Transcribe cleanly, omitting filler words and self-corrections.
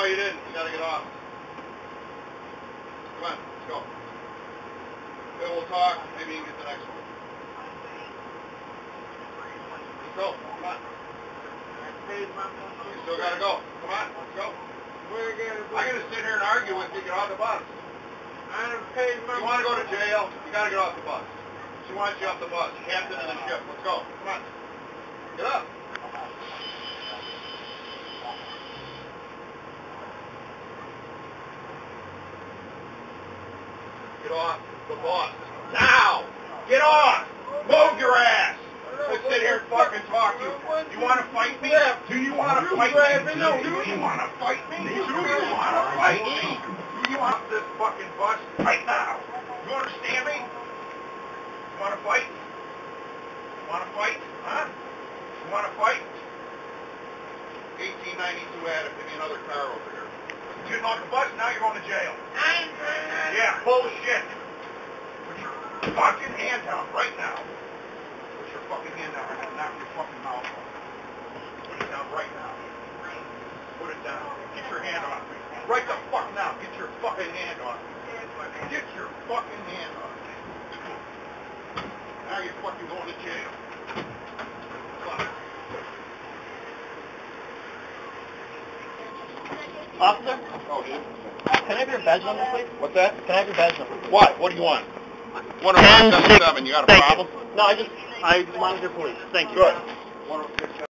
No, you didn't. You gotta get off. Come on, let's go. Then we'll talk. Maybe you can get the next one. Let's go. Come on. You still gotta go. Come on, let's go. I'm gonna sit here and argue with you. Get off the bus. I done paid my You wanna go to jail? You gotta get off the bus. She wants you off the bus. Captain of the ship. Let's go. Come on. Get up. Get off the bus. Now! Get off! Move your ass! Let's sit here and fucking talk to you. You want to fight me? Do you want to fight me? Do you want to fight me? Do you want to fight me? Do you want this fucking bus right now? You understand me? You want to fight? You want to fight? Huh? You want to fight? 1892 Adam, give me another car over here. You're getting off the bus, now you're going to jail. Yeah, bullshit. Put your fucking hand down right now. Put your fucking hand down. I'm going to knock your fucking mouth off. Put it down right now. Put it down. Get your hand off me. Right the fuck now. Get your fucking hand off me. Get your fucking hand off me. Now you're fucking going to jail. Come on. Officer, Oh, shit. can I have your badge number, please? What's that? Can I have your badge number? What? What do you want? 107. You got a Thank problem? you. No, I monitor police. Thank you. Good. 106.